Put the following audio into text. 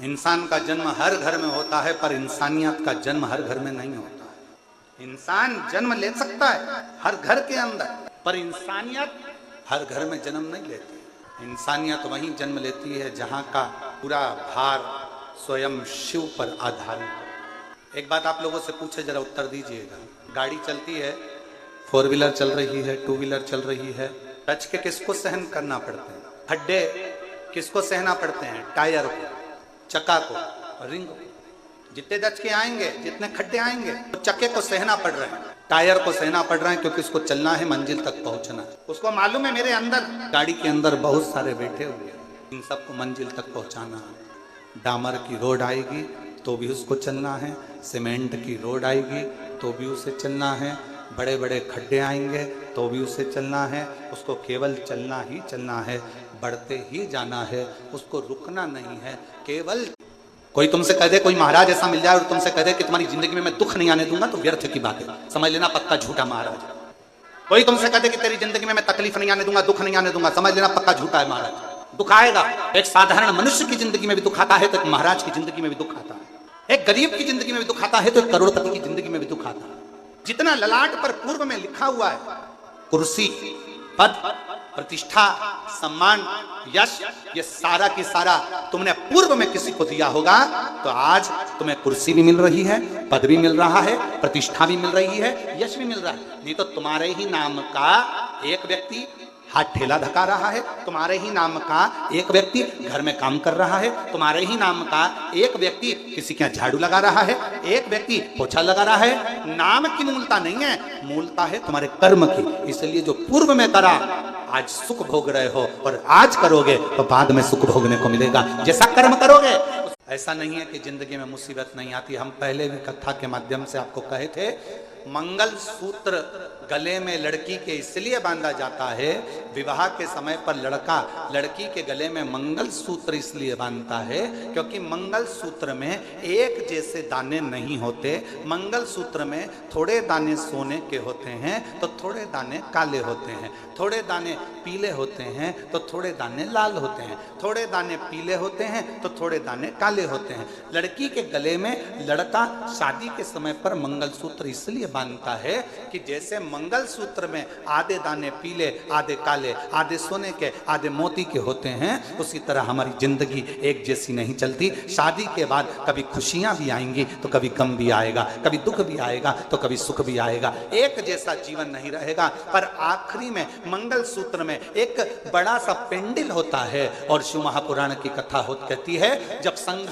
इंसान का जन्म हर घर में होता है, पर इंसानियत का जन्म हर घर में नहीं होता है। इंसान जन्म ले सकता है हर घर के अंदर, पर इंसानियत हर घर में जन्म नहीं लेती। इंसानियत वहीं जन्म लेती है जहां का पूरा भार स्वयं शिव पर आधारित है। एक बात आप लोगों से पूछे, जरा उत्तर दीजिएगा। गाड़ी चलती है, 4 व्हीलर चल रही है, 2 व्हीलर चल रही है, टच के किसको सहन करना पड़ते हैं? खड्डे किसको सहना पड़ते हैं? टायर को, चक्का को, रिंग को। जितने दच के आएंगे, जितने खड्डे आएंगे, तो चक्के को सहना पड़ रहे हैं, टायर को सहना पड़ रहा है, क्योंकि उसको चलना है, मंजिल तक पहुंचना है। उसको मालूम है मेरे अंदर, गाड़ी के अंदर बहुत सारे बैठे हुए हैं, इन सबको मंजिल तक पहुंचाना है। डामर की रोड आएगी तो भी उसको चलना है, सीमेंट की रोड आएगी तो भी उसे चलना है, बड़े बड़े खड्डे आएंगे तो भी उसे चलना है। उसको केवल चलना ही चलना है, बढ़ते ही जाना है, उसको रुकना नहीं है। केवल कोई तुमसे कह दे, कोई महाराज ऐसा मिल जाए और तुमसे कह दे कि तुम्हारी जिंदगी में मैं दुख नहीं आने दूंगा, तो व्यर्थ की बात है, समझ लेना पक्का झूठा महाराज। कोई तुमसे कह दे कि तेरी जिंदगी में मैं तकलीफ नहीं आने दूंगा, दुख नहीं आने दूंगा, समझ लेना पक्का झूठा है महाराज। दुख आएगा। एक साधारण मनुष्य की जिंदगी में भी दुख आता है तो एक महाराज की जिंदगी में भी दुख आता है। एक गरीब की जिंदगी में भी दुख आता है तो एक करोड़पति की जिंदगी में भी दुख आता है। जितना ललाट पर पूर्व में लिखा हुआ है, कुर्सी, पद, प्रतिष्ठा, सम्मान, यश, ये सारा की सारा तुमने पूर्व में किसी को दिया होगा, तो आज तुम्हें कुर्सी भी मिल रही है, पद भी मिल रहा है, प्रतिष्ठा भी मिल रही है, यश भी मिल रहा है। नहीं तो तुम्हारे ही नाम का एक व्यक्ति हाथ ठेला धका रहा है, तुम्हारे ही नाम का एक व्यक्ति घर में काम कर रहा है, तुम्हारे ही नाम का एक व्यक्ति किसी के यहाँ झाड़ू लगा रहा है, एक व्यक्ति पोछा लगा रहा है। नाम की मूलता नहीं है, मूलता है तुम्हारे कर्म की। इसलिए जो पूर्व में करा, आज सुख भोग रहे हो, और आज करोगे तो बाद में सुख भोगने को मिलेगा, जैसा कर्म करोगे। ऐसा नहीं है कि जिंदगी में मुसीबत नहीं आती। हम पहले भी कथा के माध्यम से आपको कहे थे, मंगल सूत्र गले में लड़की के इसलिए बांधा जाता है, विवाह के समय पर लड़का लड़की के गले में मंगल सूत्र इसलिए बांधता है क्योंकि मंगल सूत्र में एक जैसे दाने नहीं होते। मंगल सूत्र में थोड़े दाने सोने के होते हैं तो थोड़े दाने काले होते हैं, थोड़े दाने पीले होते हैं तो थोड़े दाने लाल होते हैं, थोड़े दाने पीले होते हैं तो थोड़े दाने काले होते हैं। लड़की के गले में लड़का शादी के समय पर मंगल सूत्र इसलिए बांधता है कि जैसे मंगल सूत्र में आधे दाने पीले, आधे काले, आधे सोने के, आधे मोती के होते हैं, उसी तरह हमारी जिंदगी एक जैसी नहीं चलती। शादी के बाद कभी खुशियां भी आएंगी तो कभी गम भी आएगा, कभी दुख भी आएगा तो कभी सुख भी आएगा। एक जैसा जीवन नहीं रहेगा। पर आखिरी में मंगल सूत्र में एक बड़ा सा पेंडिल होता है, और शिव महापुराण की कथा कहती है, जब संघ